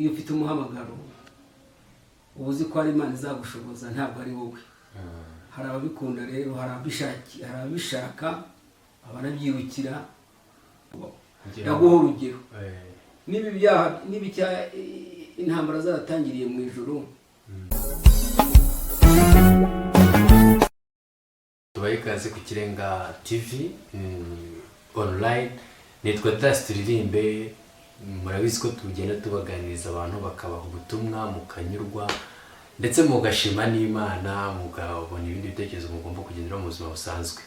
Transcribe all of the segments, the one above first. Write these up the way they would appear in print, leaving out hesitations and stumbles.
iyo ufite umuhamagaro ubuzi ko ari Imana izagushoboza ntabwo ari wowe. Hari ababikunda rero, hari ababishaka, abanabyirukira. Ndaguha urugero. N'ibicya intambara zaratangiriye mu ijuru. Tubaye ikaze ku Kirenga TV online. Nitwa Das Turirimbe. Murabizi ko tugenda tubaganiriza abantu bakabaha ubutumwa mukanyurwa ndetse mugashima n'Imana, mugabona ibindi bitekerezo mugomba kugendera mu buzima busanzwe.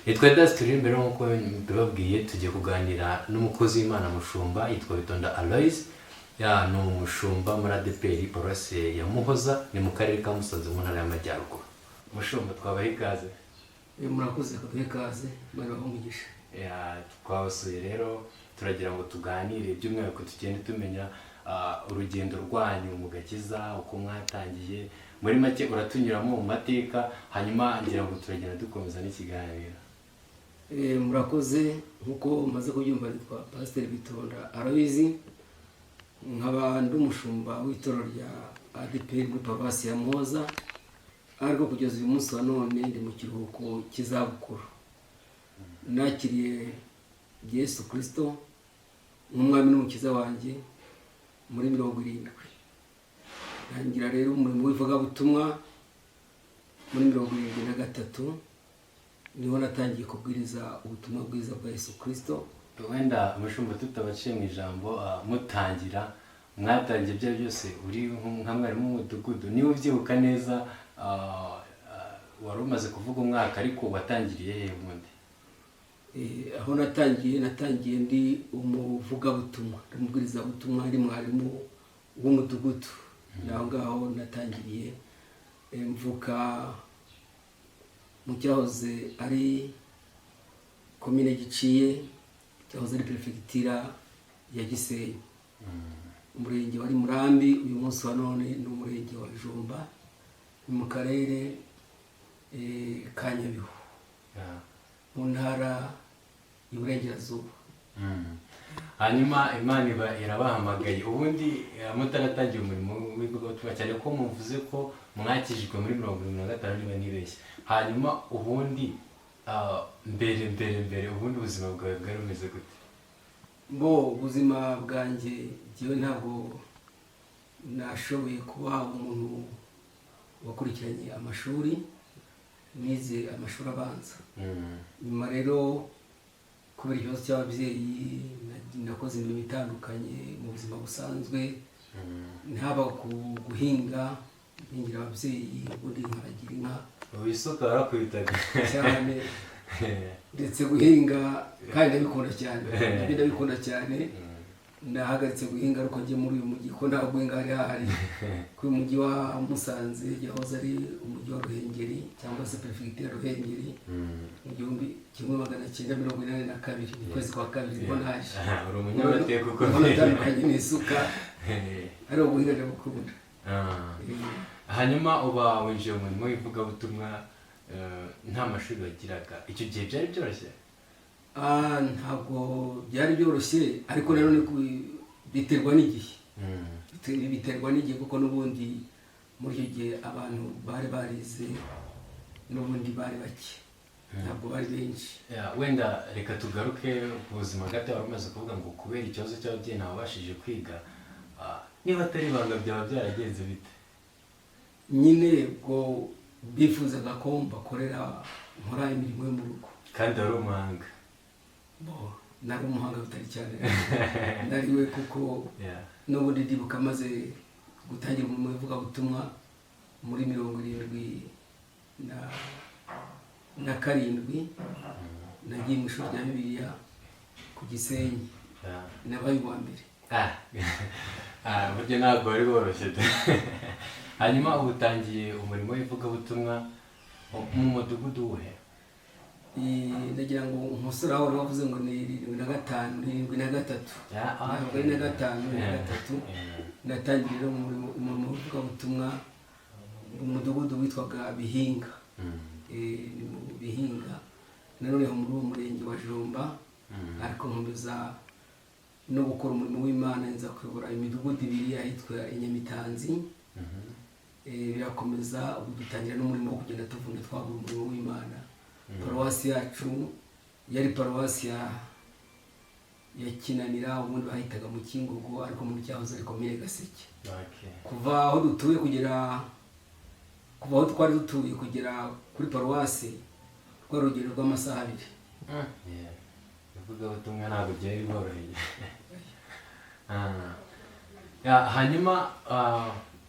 Nitwa Das Turirimbe, nkuko mbibabwiye tugiye kuganira n'umukozi w'Imana mushumba yitwa Bitonda Aloys. Ni umushumba muri ADPR Paroisse ya Muhoza, ni mu karere ka Musanze mu ntara y'Amajyaruguru. Mushumba, twabaye ikaze. Murakoze kuduha ikaze, Imana ibahe. Twabasuye rero turagira ngo tuganire by'umwihariko tugende tumenya urugendo rwanyu mu gakiza, uko mwatangiye. Muri make uratunyuramo mu mateka, hanyuma ngira ngo turagenda dukomeza n'ikiganiro. Murakoze, nkuko maze kubyumva nitwa Pastor Bitonda Aloys, nkaba ndi umushumba w'itorero rya ADPR muri Paroisse ya Muhoza, ariko kugeza uyu munsi wa none ndi mu kiruhuko cy'izabukuru. Nakiriye Yesu Kristo nk'umwami n'umukiza wanjye muri 70. Ntangira rero umurimo w'ivugabutumwa muri 73, niho natangiye kubwiriza ubutumwa bwiza bwa Yesu Kristo. Wenda mushumba tutabaciye mu ijambo, mutangira mwatangiye bya byose uri nka mwarimu w'umudugudu. Niba ubyibuka neza, wari umaze kuvuga umwaka, ariko watangiriye he ubundi? Aho natangiye ndi umuvugabutumwa, umubwirizabutumwa, ari mwarimu w'umudugudu. Naho ngaho natangiriye. Mvuka mu cyahoze ari komine Giciye, cyahoze ari perefegitura ya Gisenyi. Umurenge wari Murambi, uyu munsi wa none ni umurenge wa Jomba, mu karere ka Nyabihu, mu ntara y'Iburengerazuba. Hanyuma Imana irabahamagaye. Ubundi mutaratangira umurimo w'ivugabutumwa, cyane ko muvuze ko mwakijijwe muri 75 niba nibeshye. Hanyuma ubundi mbere ubundi ubuzima bwawe bwari bumeze gute? Ubuzima bwanjye jyewe ntabwo nashoboye kuba umuntu wakurikiranye amashuri, nize amashuri abanza. Nyuma rero kubera ikibazo cy'ababyeyi nakoze imirimo itandukanye mu buzima busanzwe, ntaba guhinga, nhingira ababyeyi, ubundi nkaragira inka. Isuka warakwitaga cyane, ndetse guhinga kandi ndabikunda cyane. Nahagaritse guhinga ariko njye muri uyu mujyi ko ntabwo guhinga hari hahari. Ku mujyi wa Musanze yahoze ari umujyi wa Ruhengeri cyangwa se perefegitura ya Ruhengeri, mu 1982 mu kwezi kwa kabiri niho naje. Uri umunyamateka ukomeye. Natandukanye n'isuka, ariko guhinga ndabikunda. Hanyuma uba winjiye mu murimo w'ivugabutumwa, nta mashuri wagiraga. Icyo gihe byari byoroshye? Ntabwo byari byoroshye, ariko rero biterwa n'igihe. Biterwa n'igihe, kuko n'ubundi muri icyo gihe abantu bari barize, n'ubundi bari bake, ntabwo bari benshi. Wenda reka tugaruke ku buzima gato. wari umaze kuvuga ngo kubera ikibazo cy'ababyeyi ntababashije kwiga. Niba atari ibanga byaba byaragenze bite? Nyine ubwo bifuzaga ko mbakorera nkora imirimo yo mu rugo. Kandi wari umuhanga? Nari umuhanga bitari cyane, nariwe, kuko n'ubundi ndibuka maze gutangira umurimo w'ivugabutumwa muri 77, nagiye mu ishuri rya Bibiliya ku Gisenyi, nabaye uwa mbere. Burya ntabwo wari woroshye. Hanyuma ubu utangiye umurimo w'ivugabutumwa mu mudugudu uwuhe? Ndagira ngo umusore aho wavuze ngo ni 73. Ntabwo ari 53. Natangiye rero umurimo w'ivugabutumwa mu mudugudu witwaga Bihinga. Ni mu Bihinga, nanone muri uwo murenge wa Jomba, ariko nkomeza no gukora umurimo w'Imana, nza kuyobora imidugudu ibiri ahitwa Inyamitanzi. Birakomeza ubu dutangira n'umurimo wo kugenda tuvuna twagura umurimo w'Imana. Paruwasi yacu yari paruwasi ya Kinanira, ubundi bahitaga mu Kingogo, ariko mu cyahoze ari komine Gaseke. Kuva aho dutuye kuva aho twari dutuye kugera kuri paruwasi rwari urugendo rw'amasaha 2. Bivuga ubutumwa ntabwo byari biboroheye. Hanyuma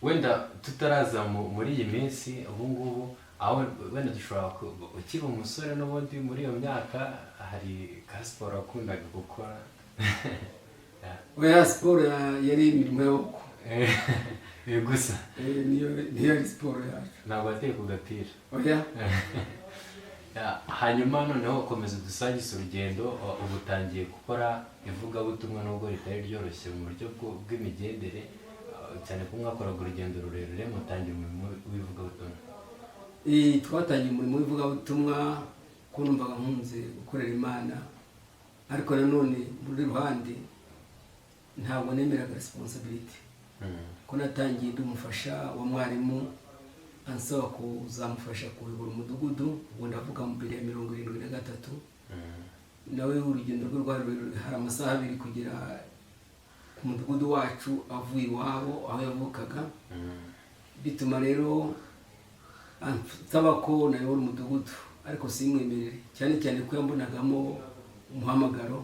wenda tutaraza muri iyi minsi ubu ngubu, aho wenda dushobora ukiri umusore n'ubundi muri iyo myaka, hari ka siporo wakundaga gukora? Oya, siporo yari imirimo y'amaboko gusa niyo yari siporo yacu. Ntabwo wateye ku gapira? Oya. Hanyuma noneho ukomeza dusangiza urugendo, ubu utangiye gukora ivugabutumwa nubwo ritari ryoroshye mu buryo bw'imigendere, cyane ko mwakoraga urugendo rurerure mutangiye umurimo w'ivugabutumwa. Twatangiye umurimo w'ivugabutumwa ko numvaga nkunze gukorera Imana, ariko nanone muri ruhande ntabwo nemeraga responsibility. Ko natangiye ndi umufasha wa mwarimu ansaba kuzamufasha kuyobora umudugudu, ubu ndavuga mu mbere ya 73. Nawe urugendo rwe rwari hari amasaha 2 kugera ku mudugudu wacu avuye iwabo aho yavukaga. Bituma rero ansaba ko nayobora umudugudu, ariko simwemerere, cyane cyane ko yambonagamo umuhamagaro,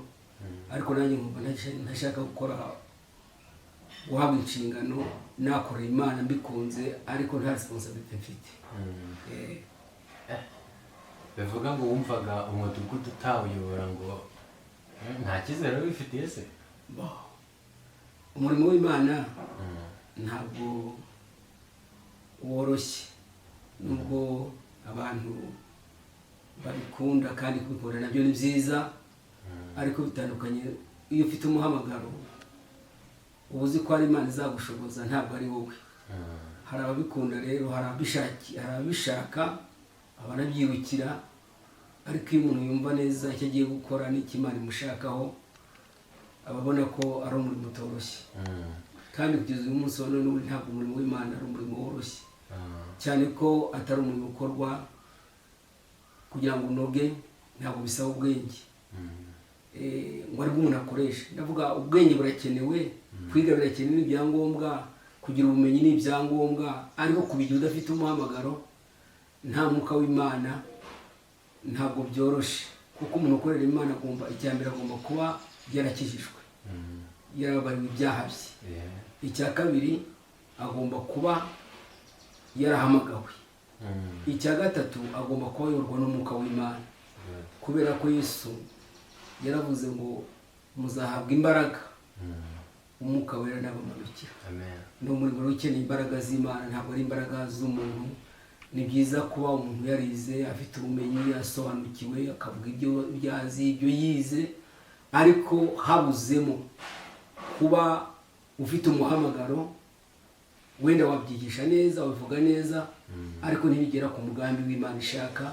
ariko nanjye nkumva ntashaka gukora guhabwa inshingano nakorera Imana mbikunze, ariko nta responsibility mfite. Bivuga ngo wumvaga umudugudu utawuyobora ngo nta cyizere wifitiye se? Umurimo w'Imana ntabwo woroshye, nubwo abantu babikunda kandi kubikora nabyo ni byiza, ariko bitandukanye. Iyo ufite umuhamagaro ubuzi ko ari Imana izagushoboza, ntabwo ari wowe. Hari ababikunda rero, hari ababishaka, abanabyirukira, ariko iyo umuntu yumva neza icyo agiye gukora n'icyo Imana imushakaho, ababona ko ari umurimo utoroshye. Kandi kugeza uyu munsi wa none ntabwo umurimo w'Imana ari umurimo woroshye, cyane ko atari umurimo ukorwa kugira ngo unoge, ntabwo bisaba ubwenge ngo aribwo umuntu akoresha. Ndavuga ubwenge burakenewe, kwiga birakenewe, n'ibyangombwa, kugira ubumenyi n'ibyangombwa, ariko kubigira udafite umuhamagaro, nta mwuka w'Imana, ntabwo byoroshye. Kuko umuntu ukorera Imana agomba, icyambere agomba kuba yarakijijwe, yarabariwe ibyaha bye. Icya kabiri agomba kuba yarahamagawe. Icya gatatu agomba kuba ayoborwa n'umwuka w'Imana, kubera ko Yesu yaravuze ngo muzahabwa imbaraga umwuka wera nabamanukira. Ni umurimo ukeneye imbaraga z'Imana, ntabwo ari imbaraga z'umuntu. Ni byiza kuba umuntu yarize, afite ubumenyi, asobanukiwe, akavuga ibyo azi, ibyo yize, ariko habuzemo kuba ufite umuhamagaro. Wenda wabyigisha neza, wabivuga neza, ariko ntibigera ku mugambi w'Imana ishaka,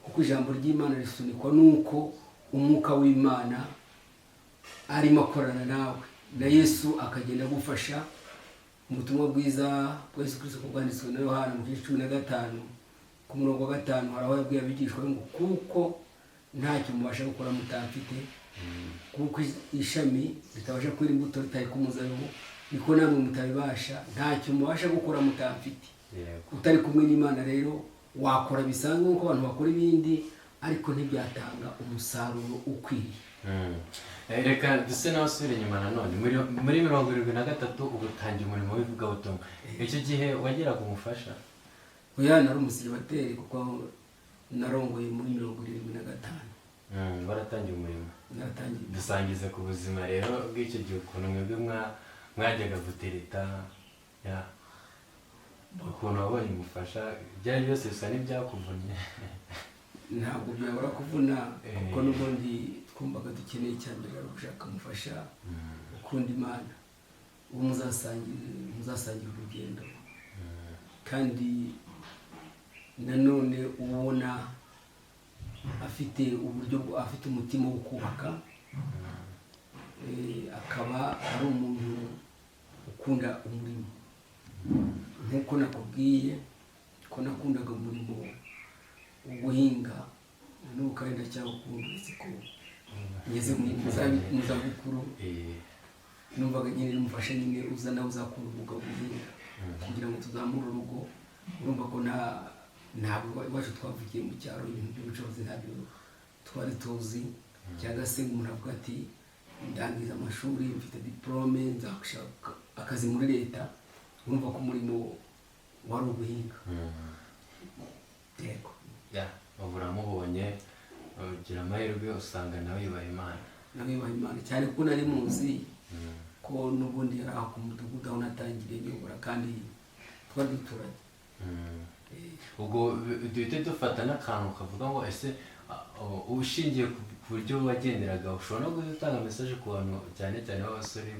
kuko ijambo ry'Imana risunikwa nuko umwuka w'Imana arimo akorana nawe, na Yesu akagenda agufasha. Mu butumwa bwiza bwa Yesu Kristo bwanditswe na Yohana mu gice 15 ku murongo wa 5, haraho yabwiye abigishwa ngo kuko ntacyo mubasha gukora mutamfite, kuko ishami ritabasha kwera imbuto ritari ku muzabibu, niko namwe mutabibasha, ntacyo mubasha gukora mutamfite. Utari kumwe n'Imana rero wakora bisanzwe nk'uko abantu bakora ibindi, ariko ntibyatanga umusaruro ukwiriye. Reka duse n'abasubira inyuma nanone muri 73 ugutangira umurimo w'ivugabutumwa. Icyo gihe wageraga umufasha? Oya, nari umusiribateri kuko narongoye muri 75. Waratangiye umurimo? Naratangiye. Dusangize ku buzima rero bw'icyo gihe, ukuntu mwebwe mwajyaga gutereta, ukuntu wabonye umufasha, byari byose bisa n'ibyakuvunnye? Ntabwo byabura kuvuna, kuko n'ubundi twumvaga dukeneye cyambere gushaka umufasha ukunda Imana, uwo muzasangira urugendo. Kandi nanone ubona afite uburyo, afite umutima wo kubaka, akaba ari umuntu ukunda umurimo nk'uko nakubwiye ko nakundaga umurimo wo guhinga n'ubu kandi ndacyawukunda uretse ko ngeze mu zabukuru numvaga nyine n'umufasha nyine uza nawe uzakunda umwuga wo guhinga kugira ngo tuzamure urugo. urumva ko ntabwo iwacu twavukiye mu cyaro ibintu by'ubucuruzi ntabyo twari tuzi, cyangwa se umuntu avuga ati ndangiza amashuri mfite diplome nzashaka akazi muri leta. urumva ko umurimo wari uguhinga. yego uramubonye ugira amahirwe usanga nawe yubaha Imana cyane kuko nari muzi ko n'ubundi yari aho ku mudugudu aho natangiriye nyobora kandi twari duturanye. ubwo duhite dufata n'akantu kavuga ngo ese ushingiye ku buryo wagenderaga ushobora no gutanga message ku bantu cyane cyane b'abasore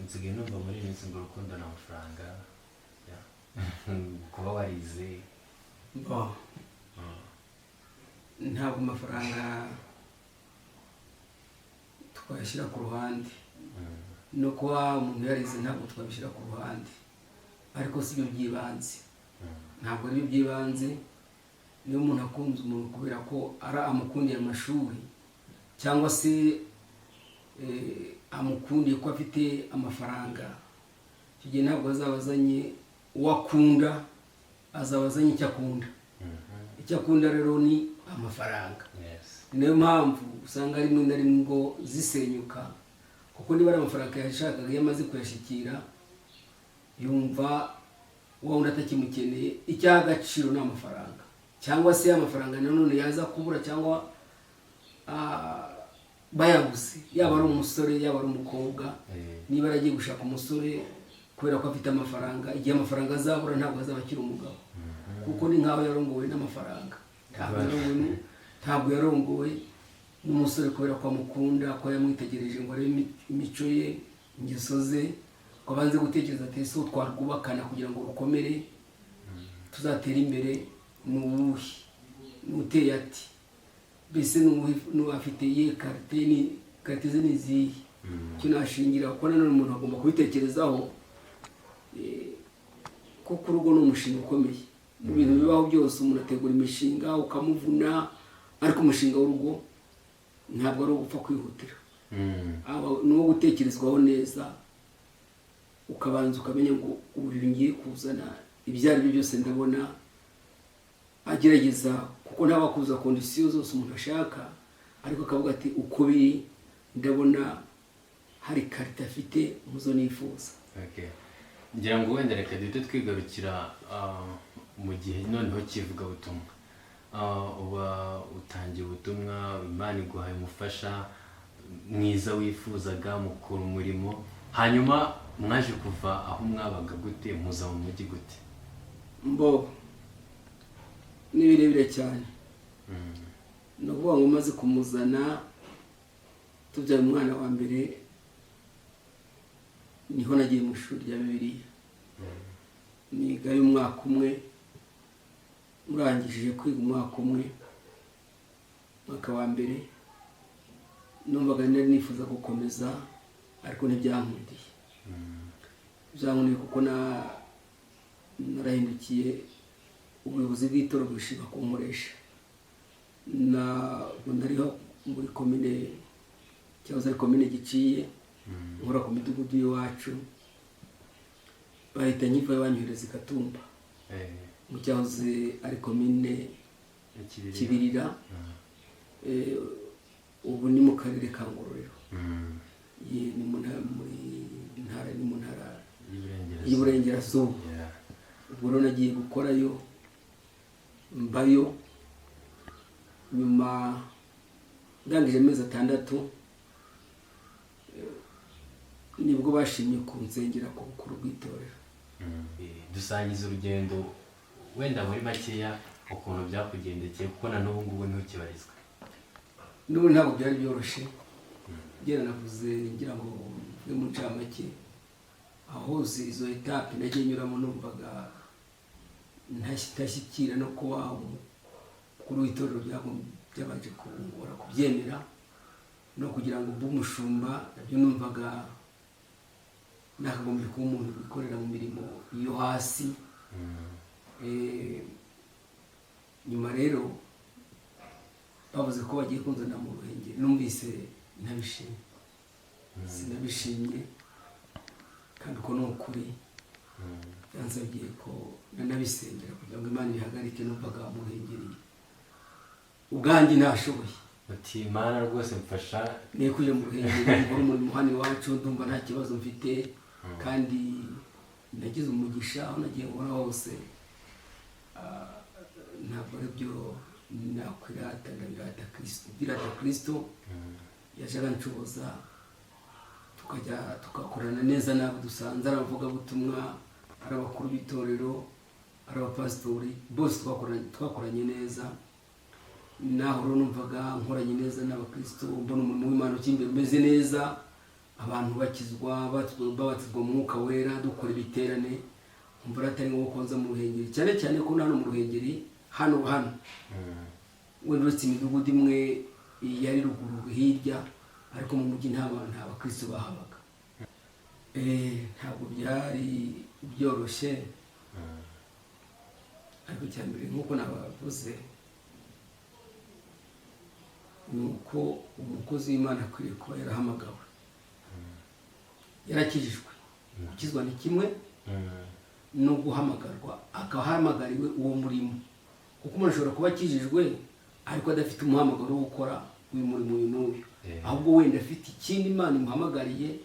nsigaye numva muri iyi minsi ngo urukundo n'amafaranga kuba warize ntabwo amafaranga twayashyira ku ruhande, no kuba umuntu yarize ntabwo twabishyira ku ruhande, ariko si byo by'ibanze. ntabwo ari byo by'ibanze. niyo umuntu akunze umuntu kubera ko amukundiye amashuri cyangwa se amukundiye ko afite amafaranga, icyo gihe ntabwo azaba azanye uwo akunda, azaba azanye icyo akunda. icyo akunda rero ni amafaranga. niyo mpamvu usanga rimwe na rimwe ngo zisenyuka, kuko niba ari amafaranga yashakaga iyo amaze kuyashyikira yumva wa wundi atakimukeneye. icy'agaciro ni amafaranga, cyangwa se amafaranga nanone yaza kubura cyangwa bayabuze, yaba ari umusore yaba ari umukobwa. niba aragiye gushaka umusore kubera ko afite amafaranga, igihe amafaranga azabura ntabwo azaba akiri umugabo, kuko ni nkaho yarongowe n'amafaranga. ntabwo yarongowe n'umusore kubera ko amukunda, ko yamwitegereje ngo arebe imico ye, ingeso ze, ko abanze gutekereza ati ese twarwubakana kugira ngo rukomere tuzatere imbere. n'uwuhe n'uteye ati mbese n'uwafite ye karite ze n'izihe. icyo nashingira kuko nanone umuntu agomba kubitekerezaho, kuko urugo ni umushinga ukomeye. mu bintu bibaho byose umuntu ategura imishinga ukamuvuna, ariko umushinga w'urugo ntabwo ari ugupfa kwihutira, ni uwo gutekerezwaho neza, ukabanza ukamenya ngo ubu ngiye kuzana ibyo ari byo byose ndabona agerageza, kuko ntabakuza kondisiyo zose umuntu ashaka, ariko akavuga ati uko biri ndabona hari karite afite muzo nifuza. ngira ngo wenda reka duhite twigarukira mu gihe noneho kivuga butumwa. uba utangiye ubutumwa, Imana iguhaye umufasha mwiza wifuzaga mukora umurimo, hanyuma mwaje kuva aho mwabaga gute muza mu mujyi gute? ni birebire cyane. ni ukuvuga ngo umaze kumuzana tubyaye umwana wa mbere niho nagiye mu ishuri rya Bibiliya, nigayo umwaka umwe. murangishije kwiga umwaka umwe, umwaka wa mbere, numvaga nari nifuza gukomeza ariko ntibyankundiye. byankundiye kuko narahindukiye ubuyobozi bw'itorero bwishima kunkoresha. nariho muri komine cyahoze ari komine Giciye, nkora ku midugudu y'iwacu, bahita nkivayo banyohereza i Gatumba mu cyahoze ari komine Kibirira, ubu ni mu karere ka Ngororero. ni mu ntara y'Iburengerazuba. ubwo rero nagiye gukorayo, mbayo, nyuma ndangije amezi 6 nibwo bashimye kunsengera ku bukuru bw'itorero. dusangiza urugendo wenda muri makeya ukuntu byakugendekeye, kuko na n'ubu ngubu niho kibarizwa. n'ubu ntabwo byari byoroshye. ngera navuze ngira ngo mvuge mu ncamake aho izo etape nagiye nyuramo, numvaga ntashyikira no kuba umukuru w'itorero byabanje kungora kubyemera, no kugira ngo mbe umushumba nabyo numvaga nakagombye kuba umuntu wikorera mu mirimo yo hasi. Nyuma rero bavuze ko bagiye kunzana mu Ruhengeri, numvise ntabishimye, sinabishimye kandi uko ni ukuri. Byansabye ko nanabisengera kugira ngo Imana ibihagarike. Numvaga mu Ruhengeri ubwanjye ntashoboye, ati Imana rwose mfasha niye kujya mu Ruhengeri ngora umurimo hano iwacu, ndumva nta kibazo mfite kandi nagize umugisha aho nagiye ngora hose. Ntabwo ari byo nakwirata, ndabirata Kristo, birata Kristo yaje arancuza, tukajya tugakorana neza n'abo dusanze ari abavugabutumwa, ari abakuru b'itorero, ari abapasitori, bose twakoranye neza. Naho rero numvaga nkoranye neza n'abakristo, mbona umurimo w'Imana ukimbere umeze neza, abantu bakizwa babatizwa mu Mwuka Wera, dukora ibiterane. Umva atari ngo konza mu Ruhengeri, cyane cyane ko hano mu Ruhengeri hano wenda uretse imidugudu imwe yari ruguru hirya, ariko mu mujyi nta bakristo bahabaga. Ntabwo byari byoroshye, ariko cyambere nk'uko nabavuze nuko umukozi w'Imana akwiriye kuba yarahamagawe, yarakijijwe. Gukizwa ni kimwe no guhamagarwa, akahamagariwe uwo murimo, kuko umuntu ashobora kuba akijijwe ariko adafite umuhamagaro wo gukora uyu murimo uyu n'uyu, ahubwo wenda afite ikindi Imana imuhamagariye.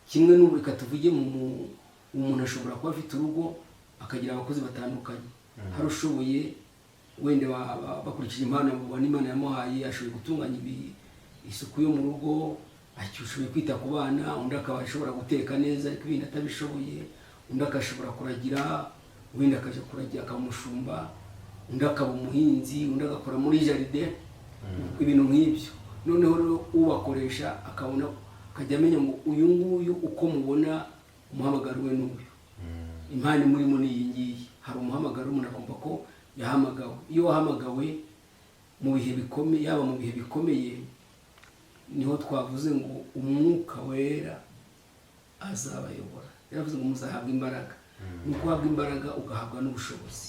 Kimwe n'ubu reka tuvuge umuntu ashobora kuba afite urugo akagira abakozi batandukanye, hari ushoboye wenda bakurikije impano Imana yamuhaye, ashoboye gutunganya isuku yo mu rugo, ashoboye kwita ku bana, undi akaba ashobora guteka neza ariko ibindi atabishoboye, undi akashobora kuragira, wenda akaja kuragira akaba umushumba, undi akaba umuhinzi, undi agakora muri jaride, ibintu nk'ibyo. Noneho rero ubakoresha akabona, akajya amenya ngo uyu nguyu uko mubona umuhamagaro we n'uyu, impano murimo ni iyi ngiyi. Hari umuhamagaro umuntu akumva ko yahamagawe. Iyo wahamagawe mu bihe bikomeye, yaba mu bihe bikomeye, niho twavuze ngo Umwuka Wera azabayobora. Yaravuze ngo muzahabwa imbaraga. Nuko uhabwa imbaraga ugahabwa n'ubushobozi.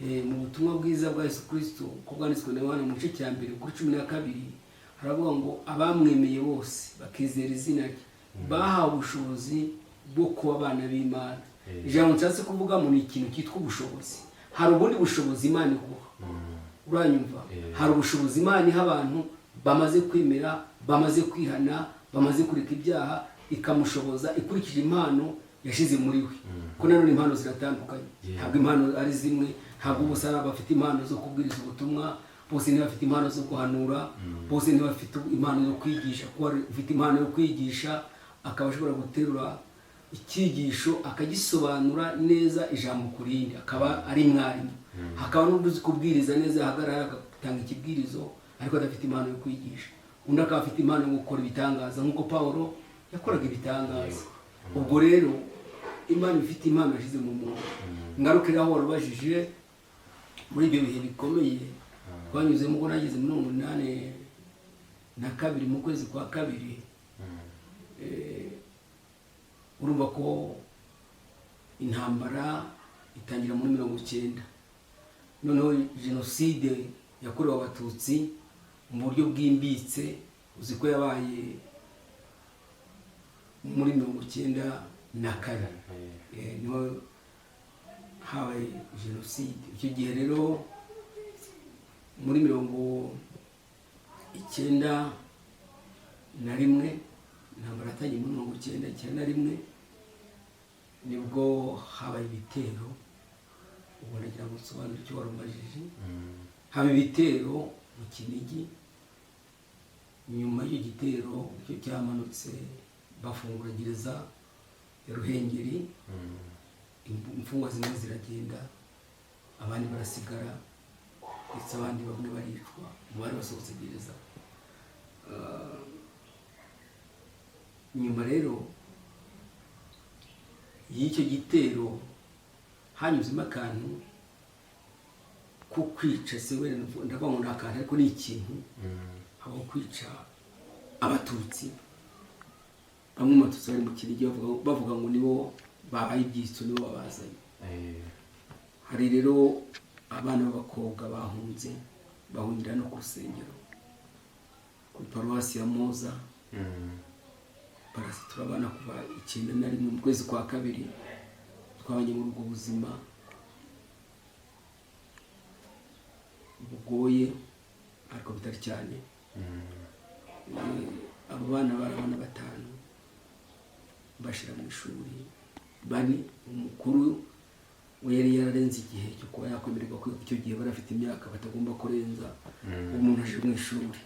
Mu butumwa bwiza bwa Yesu Kristo ko bwanditswe na Yohana mu gice cya 2:12 haravuga ngo abamwemeye bose bakizera izina rye bahawe ubushobozi bwo kuba abana b'Imana. Ijambo nshatse kuvuga mu ikintu cyitwa ubushobozi. Hari ubundi bushobozi Imana iguha, uranyumva? Hari ubushobozi Imana iha abantu bamaze kwemera, bamaze kwihana, bamaze kureka ibyaha, ikamushoboza ikurikije impano yashize muri we. Ko nanone impano ziratandukanye, ntabwo impano ari zimwe. Ntabwo bose bafite impano zo kubwiriza ubutumwa, bose ntibafite impano zo guhanura, bose ntibafite impano yo kwigisha. Kuba ufite impano yo kwigisha akaba ashobora guterura icyigisho akagisobanura neza ijambo kurindi, akaba ari mwarimu. Hakaba n'undi kubwiriza neza, ahagarara agatanga ikibwirizo ariko adafite impano yo kwigisha. Undi akaba afite impano yo gukora ibitangaza nk'uko Pawulo yakoraga ibitangaza. Ubwo rero Imana ifite impano yashize mu muntu. Ngarukira aho warubajije muri ibyo bihe bikomeye twanyuzemo, ubwo nageze muri 1982 mu kwezi kwa kabiri. Urumva ko intambara itangira muri 1990. Noneho jenoside yakorewe Abatutsi mu buryo bwimbitse, uzi ko yabaye muri 1994. Niho habaye jenoside. Icyo gihe rero muri 1991 intambara yatangiye muri 1991 nibwo habaye ibitero. Ubwo nagira ngo nsobanure icyo warumajije. Haba ibitero mu Kinigi. Nyuma y'icyo gitero icyo cyamanutse bafungura gereza ya Ruhengeri. Imfungwa zimwe ziragenda, abandi barasigara, ndetse abandi bamwe baricwa mu bari basohotse gereza. Nyuma rero y'icyo gitero hanyuzemo akantu ko kwica. Se we ndavuga ngo nta kantu ariko ni ikintu, habaho kwica abatutsi, bamwe mu batutsi bari mu Kinigi bavuga ngo nibo bahaye ibyitso, nibo babazanye. Hari rero abana b'abakobwa bahunze bahungira no ku rusengero kuri paruwasi ya Moza. Barasitura abana kuva 1991 mu kwezi kwa kabiri, twabanye muri ubwo buzima bugoye ariko bitari cyane. Abo bana bari abana 5 bashira mu ishuri, bari umukuru we yari yararenze igihe cyo kuba yakwemererwa kwiga. Icyo gihe bari afite imyaka batagomba kurenza umuntu aje mu ishuri.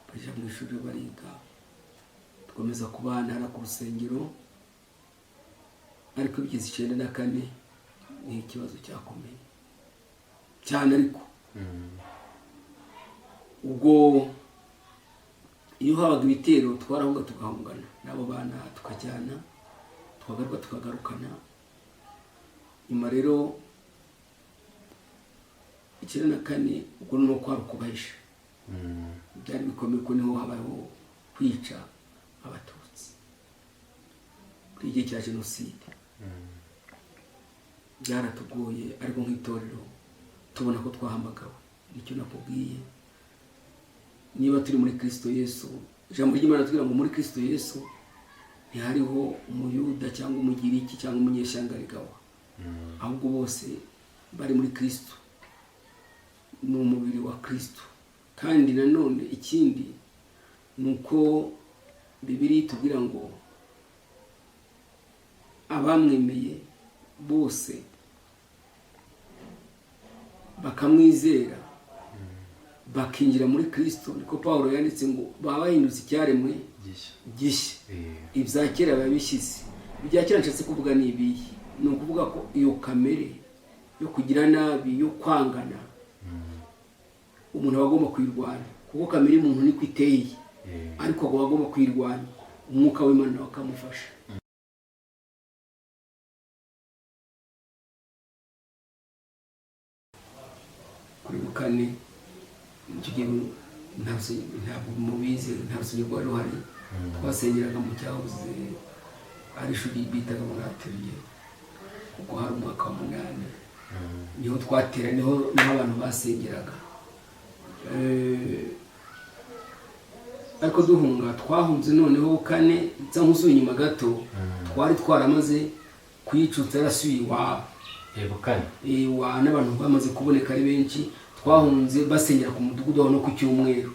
Baje mu ishuri bariga, dukomeza kubana hara ku rusengero, ariko bigeze 1994 ni ikibazo cyakomeye cyane. Ariko ubwo iyo habaga ibitero twarahunga tugahungana n'abo bana, tukajyana twagaruka tukagarukana. Nyuma rero 1994 ubwo no kwari kubahisha, byari bikomeye ko niho habaho kwica abatutsi kuri igihe cya jenoside. Byaratugoye, ariko nk'itorero tubona ko twahamagawe. Nicyo nakubwiye, niba turi muri Kristo Yesu, ijambo ry'Imana tugira ngo muri Kristo Yesu ntihariho umuyuda cyangwa umugiriki cyangwa umunyeshyangarigawa, ahubwo bose bari muri Kristo, ni umubiri wa Kristo. Kandi nanone ikindi nuko Bibiliya itubwira ngo abamwemeye bose bakamwizera bakinjira muri Kristo, niko Paulo yanditse ngo baba bahindutse icyaremwe gishya. Ibya kera babishyize. Ibya kera nshatse kuvuga ni ibihe? Ni ukuvuga ko iyo kamere yo kugira nabi, yo kwangana, umuntu agomba kwirwanya, kuko kamere y'umuntu niko iteye, ariko agomba kwirwanya, umwuka w'Imana akamufasha. Kuri Bukane icyo gihe ntabwo mubizi, nta rusengero rwari ruhari. Twasengeraga mu cyahoze ari ishuri bitaga muri Atelier, kuko hari umwaka wa 8 niho twatera, niho n'abantu basengeraga. Ariko duhunga twahunze noneho Bukane nsa nkusuye inyuma gato, twari twaramaze kwicutsa yarasuye iwabo. Bukane n'abantu bamaze kuboneka ari benshi, twahunze basengera ku mudugudu aho no ku cyumweru,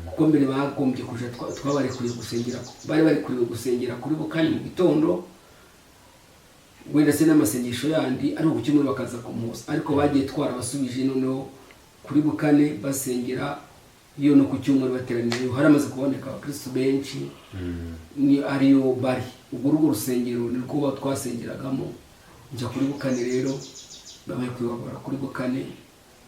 kuko mbere bagombye kuja twabarekuriye gusengera, bari barekuriwe gusengera kuri Bukane mu gitondo, wenda se n'amasengesho yandi ari ku cyumweru bakaza ku Musa. Ariko bagiye twarabasubije noneho kuri Bukane basengera iyo no ku cyumweru bateraniye. Haramaze kuboneka abakristo benshi, ni ariyo bari ubwo rugo rusengero nirwo twasengeragamo. Njya kuri Bukane rero, babaye kwibabara kuri Bukane,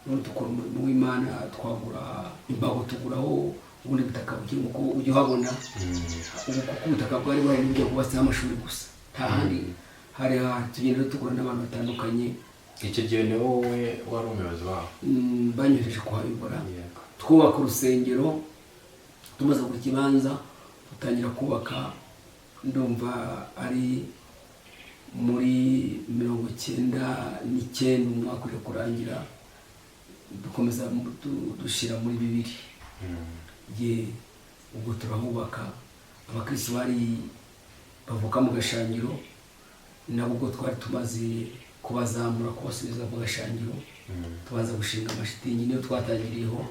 none dukora umurimo w'Imana, twagura imbago, tuguraho ubundi butaka bukiri uko ujye uhabona. Ubu kuko ubutaka bwari buhari n'ibyo kubatseho amashuri gusa, nta handi hari. Tugenda tugura n'abantu batandukanye. Icyo gihe ni wowe wari umuyobozi wabo? Banyohereje kuhayobora, twubaka urusengero. Tumaze ku kibanza dutangira kubaka, ndumva ari muri 1999 umwaka uri kurangira, dukomeza dushira muri 2000. Ubwo turahubaka. Abakristo bari bavuka mu Gashangiro, nabo ubwo twari tumaze kubazamura, kubasubiza mu Gashangiro, tubanza gushinga amashitingi, niyo twatangiriyeho.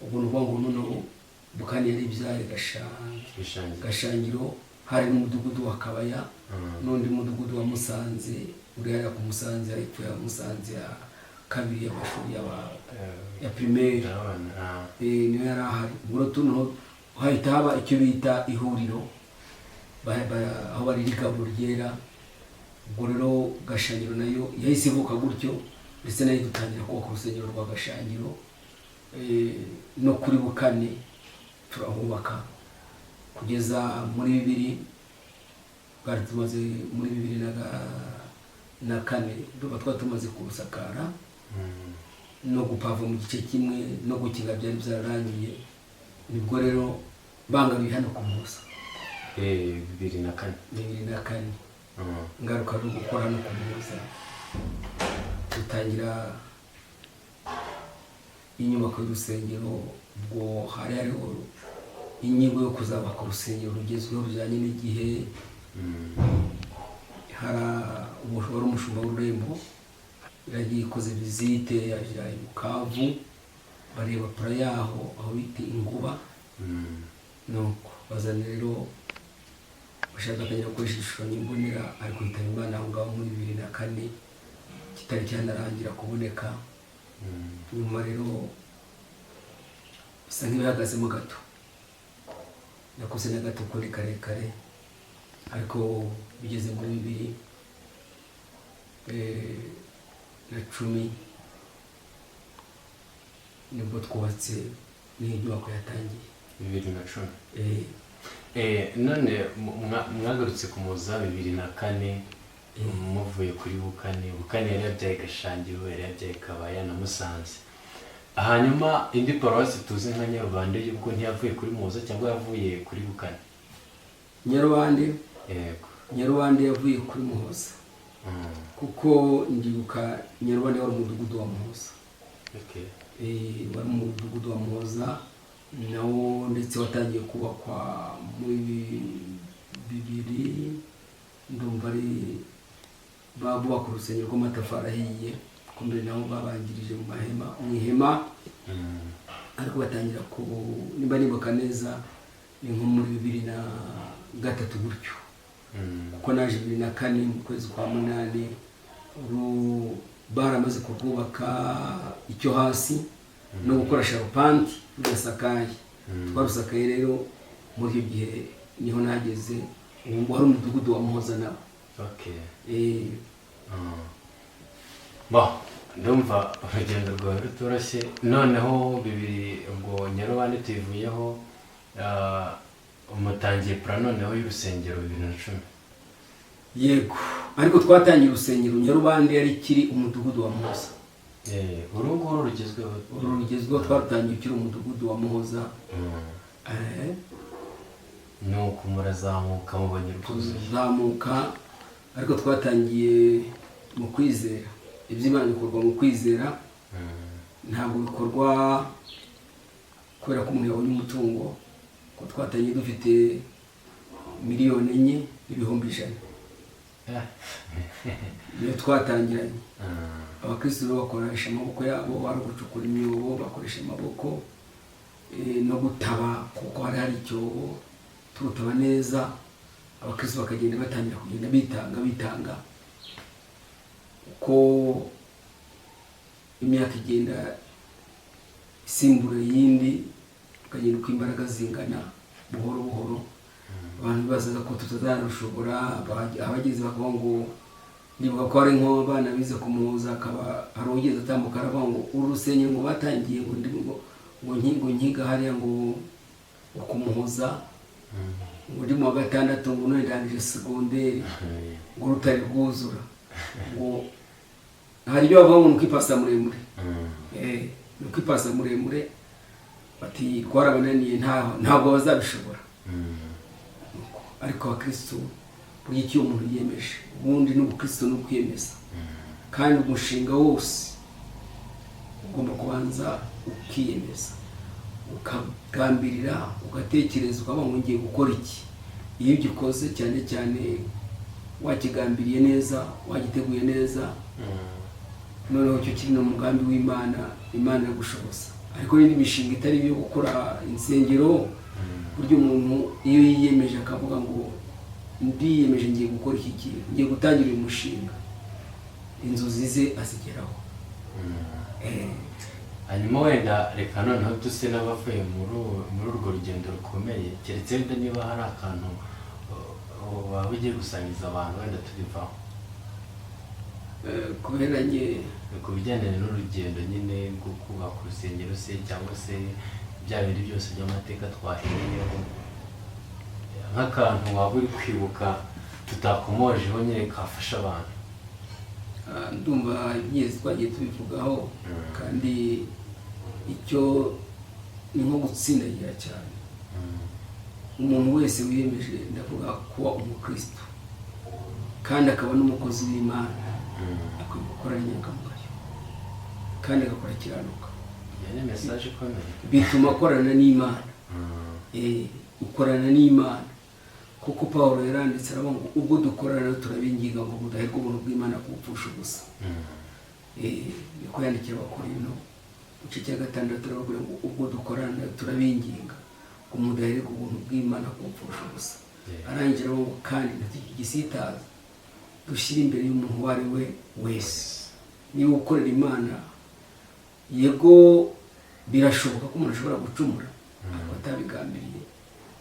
Ubwo nuvuga ngo noneho Bukane yari ibyaye Gashangiro, hari n'umudugudu wa Kabaya, n'undi mudugudu wa Musanze, uri hariya ku Musanze, hepfo ya Musanze ya kabiri y'amashuri ya primaire. Niyo yari ahari. Ubwo tuno hahita haba icyo bita ihuriro, aho bari rigabo ryera. Ubwo rero Gashangiro nayo yahise ivuka gutyo, ndetse nayo dutangira kubaka urusengero rwa Gashangiro. No kuri Bukane turahubaka kugeza muri 2000. Bari tumaze muri 2004 tuba tumaze kurusakara, no gupava mu gice kimwe, no gukinga byari byararangiye. nibwo rero bangaruye hano ku Muhoza 2004 ngaruka no gukora hano ku Muhoza dutangira inyubako y'urusengero ubwo hari hariho inyigo yo kuzabaka urusengero rugezweho rujyanye n'igihe wari umushumba w'ururembo yaragiye ikoze visite yaje i Bukavu bareba pura yaho aho bita Inguba nuko bazana rero bashaka kongera gukoresha ishusho nyimbonera ariko hitaba Imana aho ngaho muri 2004 kitari cyanarangira kuboneka nyuma rero bisa nk'ibihagazemo gato nakoze na gato kuri karekare ariko bigeze muri 2010 nibwo twubatse n'inyubako yatangiye 2010 none mwagarutse ku Muhoza 2004 muvuye kuri Bukane yari yabyaye Gashangiro yari yabyaye Kabaya na Musanze hanyuma indi paruwasi tuzi nka Nyarubande y'ubwo ntiyavuye kuri Muhoza cyangwa yavuye kuri Bukane Nyarubande Nyarubande yavuye kuri Muhoza kuko ndibuka Nyarubande wari umudugudu wa Muhoza wari umudugudu wa Muhoza nawo ndetse watangiye kubakwa muri 2000 ndumva ari bubaka urusengero rw'amatafari ahiye kumbere nabo babangirije mu ihema ariko batangira nimba nibuka neza ni nko muri 2003 gutyo kuko naje 2004 mu kwezi kwa 8 baramaze kurwubaka icyo hasi no gukora sharupanti gasakaye twarusakaye rero muri icyo gihe niho nageze wari umudugudu wa Muhoza nawe ndumva urugendo rwawe rutoroshye noneho ubwo Nyarubande tuyivuyeho umutangiye pura noneho y'urusengero 2010 yego ariko twatangiye urusengero Nyarubande yari kiri umudugudu wa Muhoza urunguru rugezweho twarutangiye kiri umudugudu wa Muhoza nuko murazamuka mubonye tuzamuka ariko twatangiye mu kwizera iby'Imana bikorwa mu kwizera ntabwo bikorwa kubera ko umuntu yabonye umutungo ko twatangiye dufite 1,400,000 niyo twatangiranye abakristo bakoresha amaboko yabo bari gucukura imyobo bakoresha amaboko no gutaba kuko hari icyobo turutaba neza abakristo bakagenda batangira kugenda bitanga uko imyaka igenda isimbura yindi ukagenda uko imbaraga zingana buhoro buhoro abantu bazaga ko tutazarushobora abageze bakavuga ngo nibuka ko ari nko abana bize ku Muhoza akaba hari ugeze atambuka aravuga ngo urusengero ngo batangiye ngo nkiga hariya ngo ku Muhoza ngo ndi mu wa gatandatu ngo none ndangije segonderi ngo rutari rwuzura ngo hari ibyo bavuga ngo nukwipasa muremure nukwipasa muremure bati twarabananiye ntabwo bazabishobora ariko abakristo buri icyo umuntu yiyemeje ubundi n'ubukristo no kwiyemeza kandi umushinga wose ugomba kubanza ukiyemeza ukagambirira ugatekereza ukaba ngiye gukora iki iyo ugikoze cyane cyane wakigambiriye neza wagiteguye neza noneho icyo kiri no mugambi w'Imana Imana yagushoboza ariko n'indi mishinga itari yo gukora insengero buryo umuntu iyo yiyemeje akavuga ngo ndiyemeje ngiye gukora iki kintu ngiye gutangira uyu mushinga inzozi ze azigeraho hanyuma wenda reka noneho duse n'abavuye muri urwo rugendo rukomeye keretse wenda niba hari akantu waba ugiye gusangiza abantu wenda tubivaho kuberanye ku bijyanye n'urugendo nyine rwo kubaka urusengero se cyangwa se bya bindi byose by'amateka twahereyeho nk'akantu waba uri kwibuka tutakomojeho nyine kafasha abantu ndumva byese twagiye tubivugaho kandi icyo ni nko gutsindagira cyane. Umuntu wese wiyemeje ndavuga kuba umukristo kandi akaba n'umukozi w'Imana akwiye gukora inyangamugayo kandi agakora kiranuka. Yani message ikomeye Bituma akorana n'Imana. Ukorana n'Imana kuko Pawulo yaranditse aravuga ngo ubwo dukorana turabinginga ngo mudaherwa ubuntu bw'Imana kubupfusha ubusa. Niko yandikira Abakorinto igice cya 6 aravuga ngo ubwo dukorana turabinginga ngo mudaherwa ubuntu bw'Imana kubupfusha ubusa. Arangira ngo kandi igisitaza dushyira imbere y'umuntu uwo ari we wese. Niba ukorera Imana yego birashoboka ko umuntu ashobora gucumura ariko atabigambiriye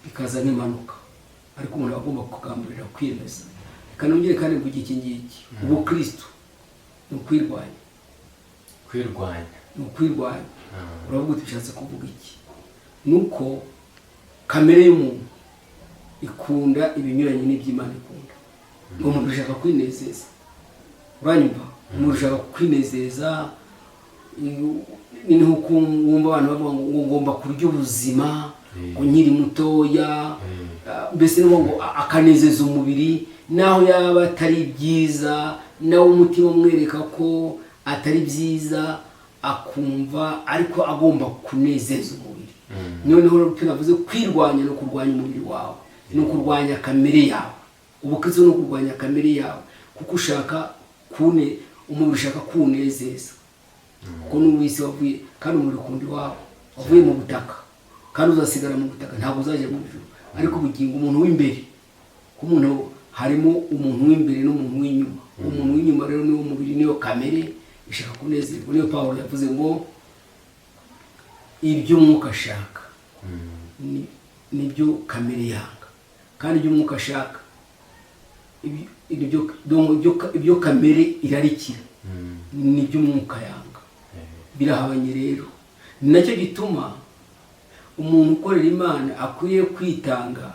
bikaza n'impanuka, ariko umuntu agomba kugambirira kwiyemeza. Kanongere kandi mvuga iki ngiki, ubukristo ni ukwirwanya. Ukwirwanya uravuga uti bishatse kuvuga iki? Nuko kamere y'umuntu ikunda ibinyuranye n'iby'Imana ikunda. Umuntu ushaka kwinezeza, uranyumva? Umuntu ushaka kwinezeza ni nko wumva abantu bavuga ngo ngomba kurya ubuzima ngo nkiri mutoya, mbese ngo akanezeza umubiri naho yaba atari byiza, nawe umutima umwereka ko atari byiza akumva ariko agomba kunezeza umubiri. Noneho rero tunavuze kwirwanya no kurwanya umubiri wawe, no kurwanya kamere yawe. Ubukristo no kurwanya kamere yawe kuko ushaka umubiri ushaka kunezeza. Kuko n'ubisi wavuye kandi umubiri kundi wawe wavuye mu butaka kandi uzasigara mu butaka, ntabwo uzaje mu ijuru. Ariko ubugingo umuntu w'imbere, ku muntu harimo umuntu w'imbere n'umuntu w'inyuma. Umuntu w'inyuma rero niwo mubiri, niyo kamere ishaka kunezerwa. Niyo Pawulo yavuze ngo ibyo umwuka ashaka nibyo kamere yanga, kandi ibyo umwuka ashaka ibyo kamere irarikira nibyo umwuka yanga. Birahabanye rero. Ni nacyo gituma umuntu ukorera Imana akwiye kwitanga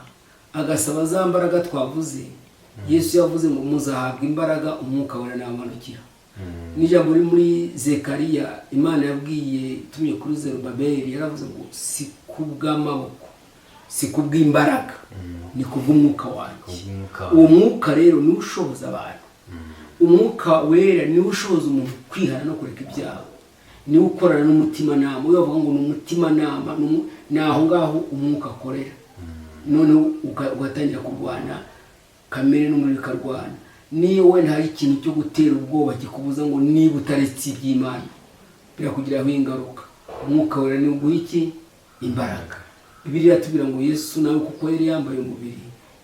agasaba za mbaraga twavuze. Yesu yavuze ngo muzahabwa imbaraga umwuka wera namanukira. N'ijambo riri muri Zekariya Imana yabwiye tumye kuri Zerubabeli, yaravuze ngo si kubw'amaboko, si kubw'imbaraga, ni kubw'umwuka wanjye. Uwo mwuka rero niwe ushoboza abantu. Umwuka wera niwe ushoboza umuntu kwihana no kureka ibyaha. Niwe ukorana n'umutima nama. Uyo bavuga ngo n'umutima nama naho ngaho umwuka akorera. None ugatangira kurwana kamere n'umubiri karwana. Niyo we nta ikintu cyo gutera ubwoba kikubuza ngo niba utaretse iby'Imana birakugiraho ingaruka. Umwuka wera ni uguha iki? Imbaraga. Bibiliya tubwira ngo Yesu nawe kuko yari yambaye umubiri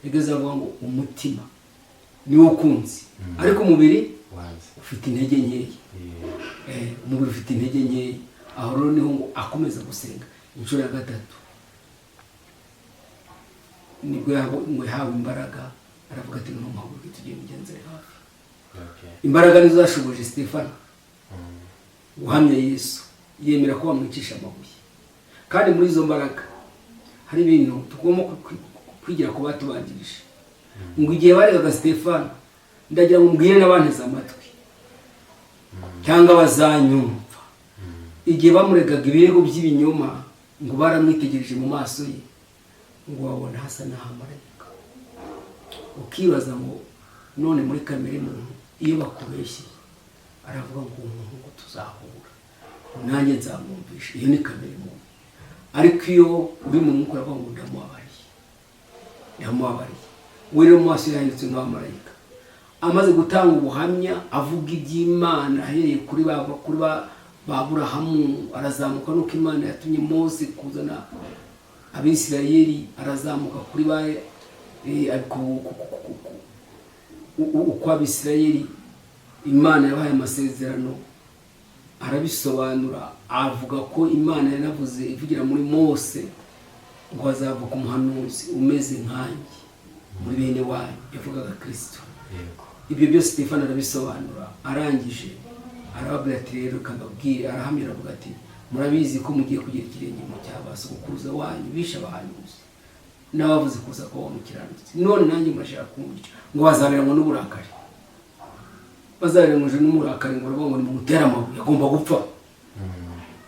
yageze avuga ngo umutima niwo ukunze, ariko umubiri ufite intege nkeya. Umubiri ufite intege nkeya. Aho rero niho ngo akomeza gusenga inshuro ya 3 nibwo yahawe imbaraga. Aravuga ati n'umuhaguruke tugiye mugenzere hafi. Imbaraga nizo zashoboje Stefano guhamya Yesu, yemera ko bamwicisha amabuye. Kandi muri izo mbaraga hari ibintu tugomba kwigira ku batubanjirije. Ngo igihe baregaga Stefano, ndagira ngo mbwire n'abanteze amatwi cyangwa bazanyumva, igihe bamuregaga ibirego by'ibinyoma ngo baramwitegereje mu maso ye ngo babona hasa n'ahamarayika. Ukibaza ngo none muri kamere muntu iyo bakubeshye aravuga ngo umuntu ngo tuzahura nanjye nzamwumvisha, iyo ni kamere muntu. Ariko iyo uri mu mwuka aravuga ngo ndamubabariye. We rero mu maso yahindutse nk'abamarayika, amaze gutanga ubuhamya avuga iby'Imana ahereye kuri Aburahamu, arazamuka nuko Imana yatumye Mose kuzana Abisirayeli, arazamuka kuri uko Abisirayeli Imana yabahaye amasezerano, arabisobanura. Avuga ko Imana yanavuze ivugira muri Mose ngo azavuka umuhanuzi umeze nkanjye muri bene wanyu, yavugaga Kristo. Ibyo byose Stefano arabisobanura. Arangije arababwira ati rero kambabwire, arahamya aravuga ati murabizi ko mugiye kugera ikirenge mu cy'abasokuruza wanyu bishe abahanuzi n'abavuze kuza ko bamukiranutse. None nanjye murashaka kumwica ngo bazaberanywe n'uburakari, bazaberanywe n'umurakari ngo ngo nimutera amabuye agomba gupfa.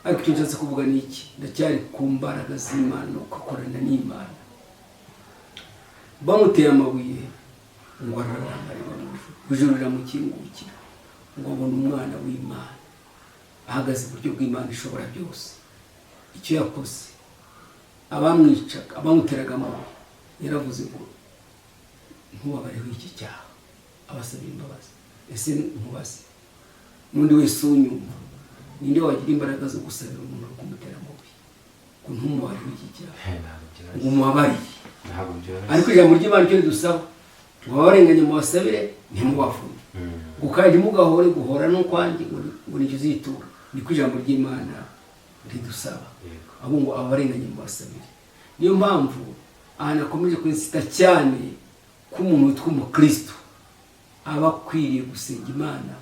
ariko icyo nshatse kuvuga ni iki, ndacyari ku mbaraga z'Imana no gukorana n'Imana. Bamuteye amabuye ngo ararangarira mu ijuru riramukingukira ngo abone umwana w'Imana ahagaze iburyo bw'Imana ishobora byose. Icyo yakoze, abamwicaga abamuteraga amabuye yaravuze ngo ntubabareho iki cyaha, abasabira imbabazi. Ese nkubaze n'undi wese unyumva, ninde wagira imbaraga zo gusabira umuntu uri kumutera amabuye ngo ntumubabareho iki cyaha, ngo umubabarire? Ariko ijambo ry'Imana ryo ridusaba ngo abarenganye mubasabire ntimubavume, ngo kandi mugahore guhora n'ukwanjye ngo nicyo uzitura. Niko ijambo ry'Imana ridusaba, abo ngo abarenganye mubasabire. Niyo mpamvu ahantu akomeje kwinsita cyane ko umuntu witwa umukristo aba akwiriye gusenga Imana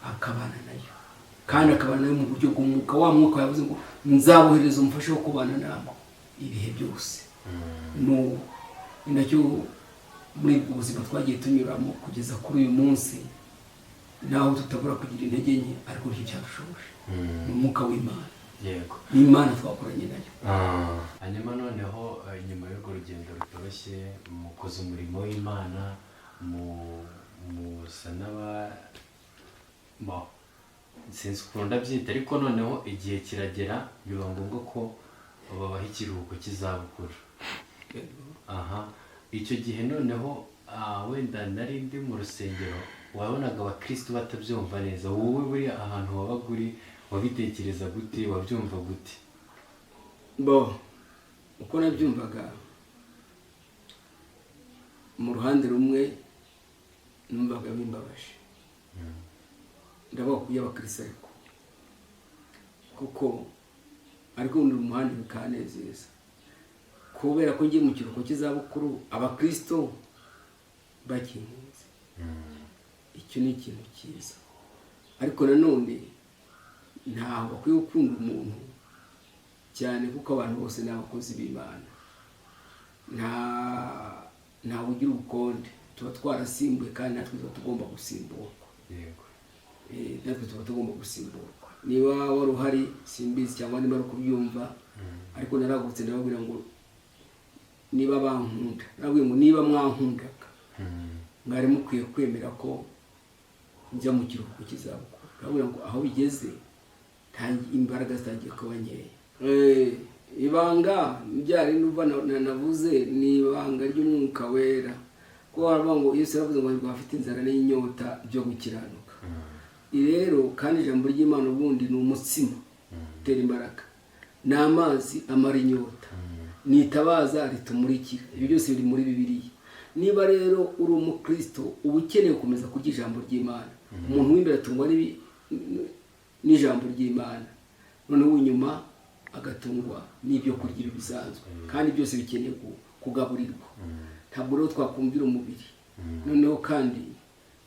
akabana nayo, kandi akabana nayo mu buryo bw'umwuka. Wa mwuka yavuze ngo nzabohereza umufasha wo kubana namwe ibihe byose. Ni nacyo muri ubwo buzima twagiye tunyuramo kugeza kuri uyu munsi, naho tutabura kugira intege nke, ariko nicyo cyadushoboje ni umwuka w'Imana. Yego, n'Imana twakoranye nayo. hanyuma noneho nyuma y'urwo rugendo rutoroshye mukoze umurimo w'Imana, musa sinzi ukuntu ndabyita, ariko noneho igihe kiragera biba ngombwa ko babaha ikiruhuko cy'izabukuru. Icyo gihe noneho wenda nari ndi mu rusengero, wabonaga abakristo batabyumva neza. Wowe buri ahantu wabaga uri wabitekereza gute, wabyumva gute? Uko nabyumvaga, mu ruhande rumwe numvaga bimbabaje, ndavuga ku by'abakristo kuko ariko undi umuhanda bikanezeza, kubera ko ngiye mu kiruhuko cy'izabukuru abakristo bakinkunze. Icyo ni ikintu cyiza, ariko nanone ntaho bakwiye gukunda umuntu cyane, kuko abantu bose ni abakozi b'Imana. ntawe ugira ubukonde, tuba twarasimbuye kandi natwe tuba tugomba gusimburwa. Natwe tuba tugomba gusimburwa. Niba wari uhari simbizi cyangwa niba ari kubyumva, ariko naragutse ndababwira ngo niba bankunda, nabwiye ngo niba mwankundaga mwari mukwiye kwemera ko njya mu kiruhuko cy'izabukuru. Ndababwira ngo aho bigeze imbaraga zitangiye kuba nkeya. Ibanga byari nuva navuze ni ibanga ry'umwuka wera, ko baravuga ngo Yesu yaravuze ngo bafite inzara n'inyota byo gukiranuka. Rero kandi ijambo ry'Imana ubundi ni umutsima utera imbaraga, ni amazi amara inyota, ni itabaza ritumurikira. Ibyo byose biri muri Bibiliya. Niba rero uri umukristo uba ukeneye gukomeza kurya ijambo ry'Imana, umuntu w'imbere atungwa n'ijambo ry'Imana, noneho inyuma agatungwa n'ibyo kurya bisanzwe, kandi byose bikeneye kugaburirwa. Ntabwo rero twakumvira umubiri. Noneho kandi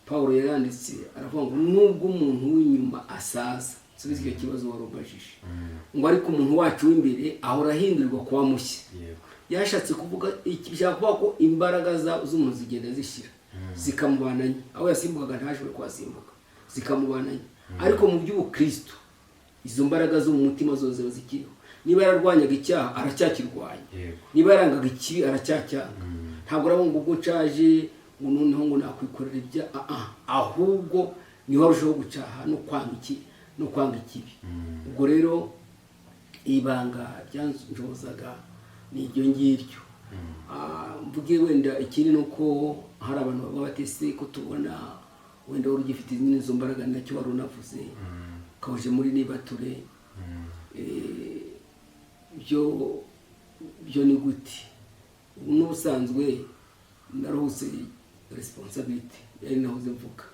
Pawulo yaranditse aravuga ngo nubwo umuntu w'inyuma asaza, subiza icyo kibazo warubajije, ngo ariko umuntu wacu w'imbere ahora ahindurirwa kuba mushya. Yashatse kuvuga ko imbaraga z'umuntu zigenda zishira, zikamubananya. Aho yasimbukaga ntajwe kwasimbuka, zikamubananya. Ariko mu by'ubukristo izo mbaraga zo mu mutima zose zikiriho. Niba yararwanyaga icyaha aracyakirwanya, niba yarangaga ikibi aracyacyanga. Ntabwo urabona ngo ubwo nshaje ngo noneho ngo nakwikorera ibya, ahubwo niho arushaho gucaha no kwanga ikibi. Ubwo rero ibanga ryanjozaga ni iryo ngiryo. Mvuge wenda ikindi ni uko hari abantu baba batese ko tubona wenda wari ugifite izo mbaraga, nacyo wari unavuze kauje muri nibature. Byo ni gute? N'ubusanzwe naruhuse responsibility yari nahoze mvuga,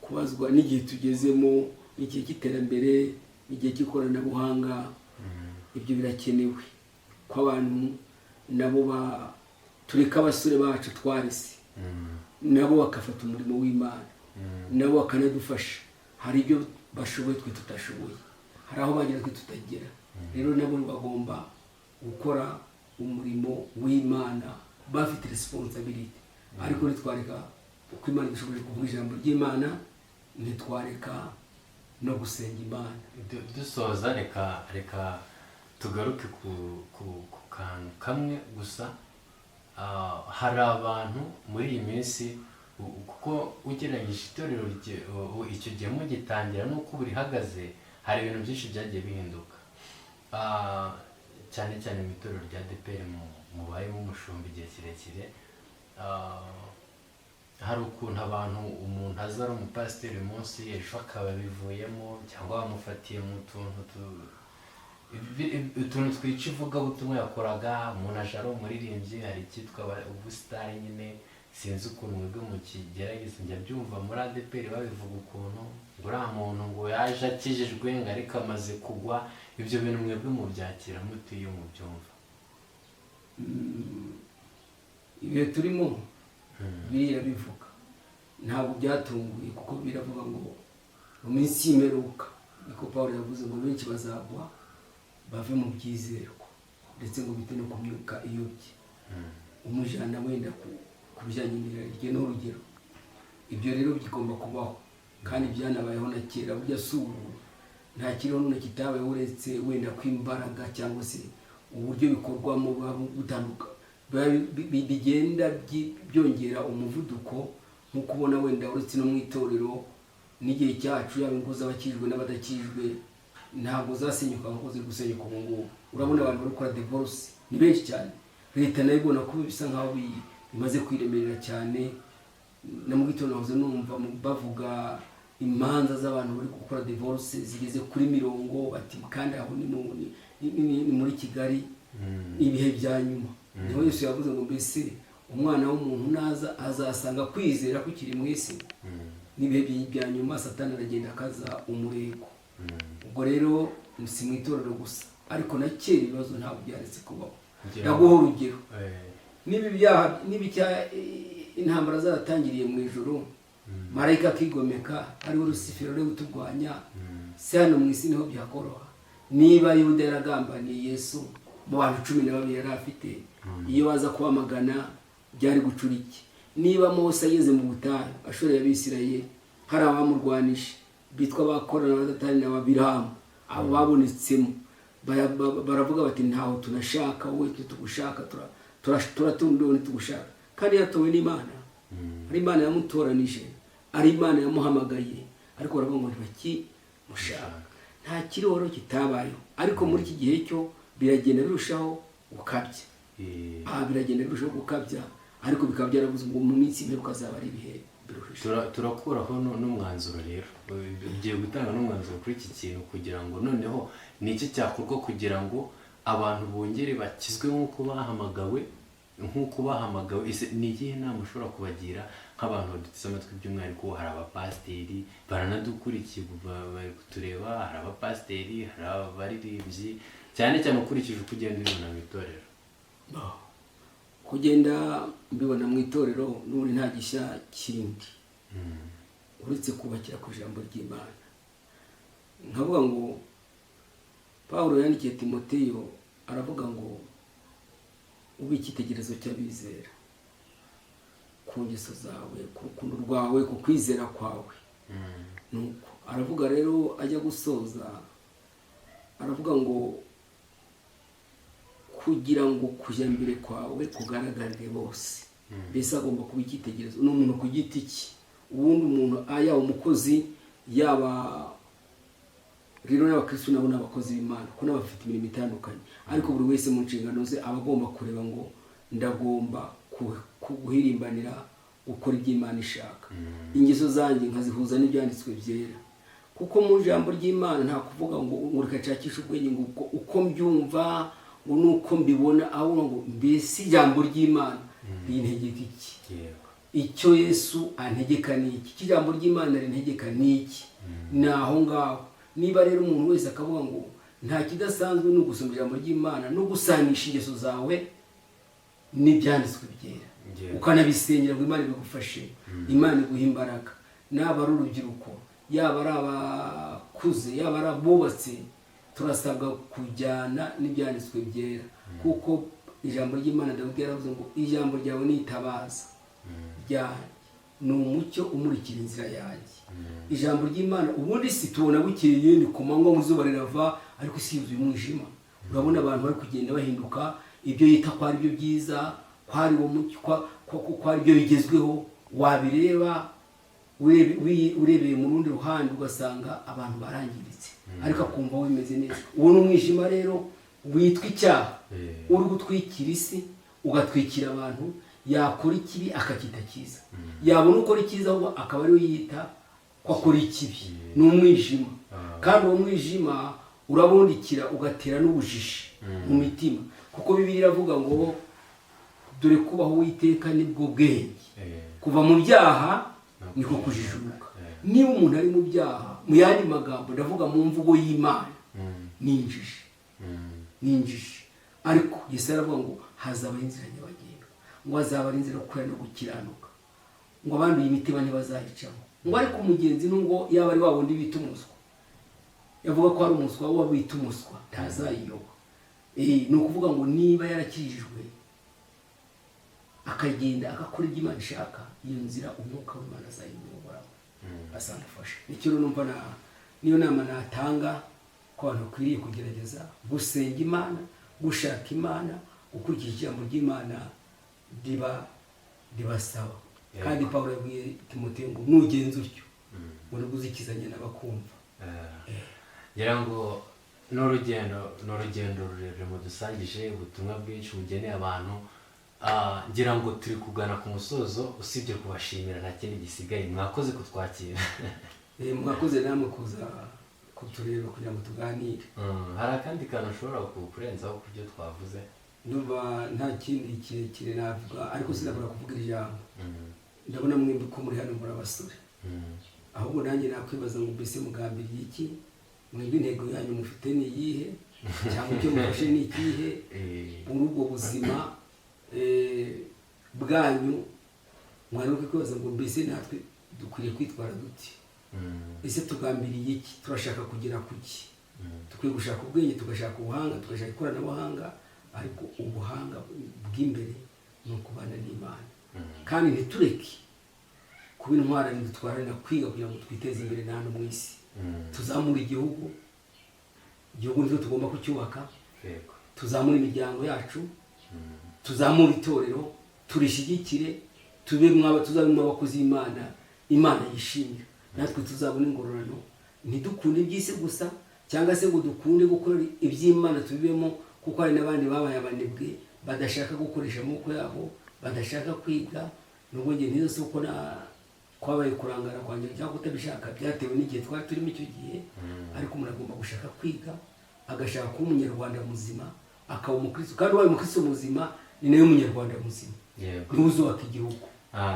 kubazwa n'igihe tugezemo, igihe cy'iterambere, igihe cy'ikoranabuhanga. Ibyo birakenewe ko abantu nabo tureka abasore bacu twarese, nabo bakafata umurimo w'Imana, nabo bakanadufasha. Hari ibyo bashoboye twe tutashoboye, hari aho bagera twe tutagera. Rero nabo bagomba gukora umurimo w'Imana bafite responsibility. Ariko nitwareka uko Imana ishoboje kuvuga ijambo ry'Imana, nitwareka no gusenga Imana. Dusoza reka tugaruke ku kantu kamwe gusa. Hari abantu muri iyi minsi, kuko ugereranyije itorero icyo gihe mugitangira n'uko ubu rihagaze, hari ibintu byinshi byagiye bihinduka, cyane cyane mu itorero rya ADEPR mubayemo umushumba igihe kirekire. Hari ukuntu umuntu aza ari umupasiteri uyu munsi, ejo akaba bivuyemo, cyangwa bamufatiye mu utuntu twica ivugabutumwa yakoraga. Umuntu aje ari umuririmbyi, hari icyitwa ubusitani nyine, sinzi ukuntu mwebwe mukigerageza, njya byumva muri ADEPR babivuga ukuntu ngo uriya muntu ngo yaje akijijwe ngo ariko amaze kugwa. Ibyo bintu mwebwe mubyakira mute iyo mubyumva? Ibihe turimo biriya bivuga ntabwo byatunguye, kuko biravuga ngo mu minsi y'imperuka, niko Pawulo yavuze ngo benshi bazagwa bave mu byizerwa, ndetse ngo bite no ku myuka iyobye, umujyana wenda ku bijyanye n'irari n'urugero. Ibyo rero bigomba kubaho, kandi byanabayeho na kera. Burya si ubu, nta kiriho none kitabaye uretse wenda kw'imbaraga cyangwa se uburyo bikorwamo butandukanye, bigenda byongera umuvuduko, nk'uko ubona wenda uretse no mu itorero n'igihe cyacu, yaba ingo z'abakijwe n'abadakijwe ntabwo zasenyuka nk'uko ziri gusenyuka ubu ngubu. Urabona abantu bari gukora divorce ni benshi cyane. Leta nayo ibona ko bisa nk'aho bimaze kwiremerera cyane. Na mu gitondo nahoze numva bavuga imanza z'abantu bari gukora divorce zigeze kuri 40, bati kandi aho ni muri Kigali. Ibihe bya nyuma niho Yesu yavuze ngo mbese umwana w'umuntu naza azasanga kwizera kukiri mu isi. N'ibihe bya nyuma Satani aragenda akaza umurego. Ubwo rero si mu itorero gusa, ariko na kera ibibazo ntabwo byaretse kubaho. Ndaguha urugero, n'ibicya intambara zaratangiriye mu ijoro, marayika akigomeka ariwe Rusifero uri guturwanya, se hano mu isi niho byakoroha. Niba Yuda yaragambaniye Yesu mu bantu 12 yari afite, iyo baza kubamagana byari gucura iki? Niba Mose ageze mu butayu ashoreye Abisirayeli, hari abamurwanisha bitwa abakorana n'Abadatani n'Ababiramu, abo babonetsemo baravuga bati ntaho tunashaka wowe tugushaka, turatundone tugushaka. Kandi yatowe n'Imana, ari Imana yamutoranije, ari Imana yamuhamagaye, ariko baravuga ngo ntibakimushaka. Nta kiroro kitabayeho, ariko muri iki gihe cyo biragenda birushaho gukabya. Biragenda birushaho gukabya, ariko bikaba byaravuze ngo mu minsi y'imperuka azaba ari ibihe biruhije. Turakuraho n'umwanzuro rero, ugiye gutanga n'umwanzuro kuri iki kintu, kugira ngo noneho ni iki cyakorwa kugira ngo abantu bongere bakizwe nk'uko bahamagawe. Ni iyihe nama ushobora kubagira nk'abantu baduteze amatwi? By'umwihariko hari abapasiteri baranadukurikiye, bari kutureba, hari abapasiteri, hari abaririmbyi, cyane cyane ukurikije uko ugenda ubibona mu itorero. Kugenda mbibona mu itorero n'ubundi nta gishya kindi uretse kubakira ku ijambo ry'Imana. Nkavuga ngo Pawulo yandikiye Timoteyo, aravuga ngo ube icyitegererezo cy'abizera ku ngeso zawe, ku rukundo rwawe, ku kwizera kwawe. Nuko aravuga rero, ajya gusoza aravuga ngo kugira ngo kujya mbere kwawe kugaragarire bose. Mbese agomba kuba icyitegererezo n'umuntu ku giti cye. Ubundi umuntu yaba umukozi, yaba rero n'abakristo nabo n'abakozi b'Imana, ko n'abafite imirimo itandukanye, ariko buri wese mu nshingano ze aba agomba kureba ngo ndagomba guhirimbanira gukora iby'Imana ishaka. Ingeso zanjye nkazihuza n'ibyanditswe byera, kuko mu ijambo ry'Imana nta kuvuga ngo reka nshakishe ubwenge ngo uko mbyumva ngo nuko mbibona, ahubwo ngo mbese ijambo ry'Imana rintegeka iki? Icyo Yesu antegeka ni iki? Ijambo ry'Imana rintegeka ni iki? Naho ngaho niba rero umuntu wese akavuga ngo nta kidasanzwe no gusoma ijambo ry'Imana no gusanisha ingeso zawe n'ibyanditswe byera, ukanabisengera ngo Imana igufashe, Imana iguha imbaraga. Naba ari urubyiruko, yaba ari abakuze, yaba ari abubatse, turasabwa kujyana n'ibyanditswe byera, kuko ijambo ry'Imana Dawidi yaravuze ngo ijambo ryawe ni itabaza ryanjye ni umucyo umurikira inzira yanjye. Ijambo ry'Imana ubundi si tubona bukeye ni ku manywa mu zuba rirava, ariko isi yuzuye umwijima. Urabona abantu bari kugenda bahinduka ibyo yita ko ari byo byiza, ko ari uwo mucyo, ko ari byo bigezweho. Wabireba urebeye mu rundi ruhande ugasanga abantu barangiritse, ariko akumva wemeze neza. Uwo ni umwijima rero witwa icyaha, uri gutwikira isi, ugatwikira abantu. Yakora ikibi akacyita cyiza, yabona ukora icyiza akaba ariwe yita ko akora ikibi. Ni umwijima, kandi uwo mwijima urabundikira ugatera n'ubujiji mu mitima, kuko Bibiliya iravuga ngo dore kubaho Uwiteka nibwo bwenge, kuva mu byaha niko kujijuka. Niba umuntu ari mu byaha, mu yandi magambo ndavuga mu mvugo y'Imana, ni injiji. Ariko Yesu aravuga ngo hazaba inzira nyabagendwa, ngo hazaba inzira yo kwera no gukiranuka, ngo abanduye imitima ntibazayicamo. Ngo ariko umugenzi nubwo yaba ari wa wundi bita umuswa, yavuga ko ari umuswa, uwo bita umuswa ntazayiyoba. Ni ukuvuga ngo niba yarakijijwe akagenda agakora ibyo Imana ishaka, iyo nzira umwuka w'Imana azayimuyoboramo, azamufasha. Nicyo rero numva niyo nama natanga ko abantu bakwiriye kugerageza gusenga Imana, gushaka Imana, gukurikira ijambo ry'Imana ribasaba. Kandi Pawulo yabwiye Timoteyo ngo nugenza utyo ngo uzikizanye n'abakumva. ngira ngo n'urugendo rurerure mudusangije, ubutumwa bwinshi bugeneye abantu. Ngira ngo turi kugana ku musozo, usibye kubashimira nta kindi gisigaye. Mwakoze kutwakira. Mwakoze namwe kuza kutureba kugira ngo tuganire. Hari akandi kantu ushobora kurenzaho ku byo twavuze? Ndumva nta kindi kirekire navuga, ariko sinabura kuvuga ijambo. Ndabona mwembi ko muri hano muri abasore, ahubwo nanjye nakwibaza ngo mbese mugambiriye iki? Mwembi intego yanyu mufite ni iyihe, cyangwa icyo mufashe ni ikihe muri ubwo buzima bwanyu? Mwari kwibaza ngo mbese natwe dukwiriye kwitwara duti? Ese tugambiriye iki? Turashaka kugera ku ki? Dukwiye gushaka ubwenge, tugashaka ubuhanga, tugashaka ikoranabuhanga, ariko ubuhanga bw'imbere ni ukubana n'Imana. Kandi ntitureke kuba intwarane, dutwarane kwiga kugira ngo twiteze imbere na hano mu isi. Tuzamura igihugu nitwe tugomba kucyubaka, tuzamura imiryango yacu, tuzamura itorero, turishyigikire, tuzabe mu abakozi b'Imana, Imana yishimira. Natwe tuzabona ingororano, ntidukunde iby'isi gusa, cyangwa se ngo dukunde gukora iby'Imana tubibemo, kuko hari n'abandi babaye abanebwe badashaka gukoresha amaboko yabo, badashaka kwiga. Nubwo njye ntizo si uko kwabaye kurangara kwanjye cyangwa kutabishaka, byatewe n'igihe twari turimo icyo gihe. Ariko umuntu agomba gushaka kwiga, agashaka kuba umunyarwanda muzima, akaba umukristo. Kandi ubaye umukristo muzima ni nawe umunyarwanda muzima, niwe uzubaka igihugu,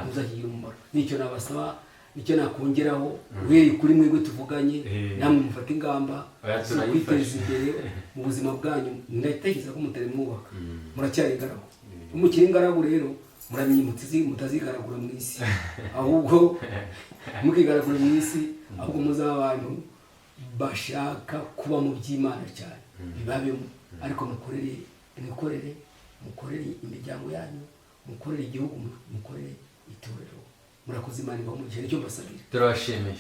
uzakigira umumaro. Nicyo nabasaba, nicyo nakongeraho. Uhereye kuri mwebwe tuvuganye, namwe mufate ingamba zo kwiteza imbere mu buzima bwanyu. Ndatekereza ko mutari mwubaka, muracyari ingaragu. Umukiri ingaragu rero muramenye mutazigaragura mu isi, ahubwo mukigaragura mu isi, ahubwo muzaba abantu bashaka kuba mu by'Imana cyane, bibabemo. Ariko mukorere imiryango yanyu, mukorere igihugu, mukorere itorero. Murakoze. Imana ibahe umugisha, nicyo mbasabira. Turabashimiye.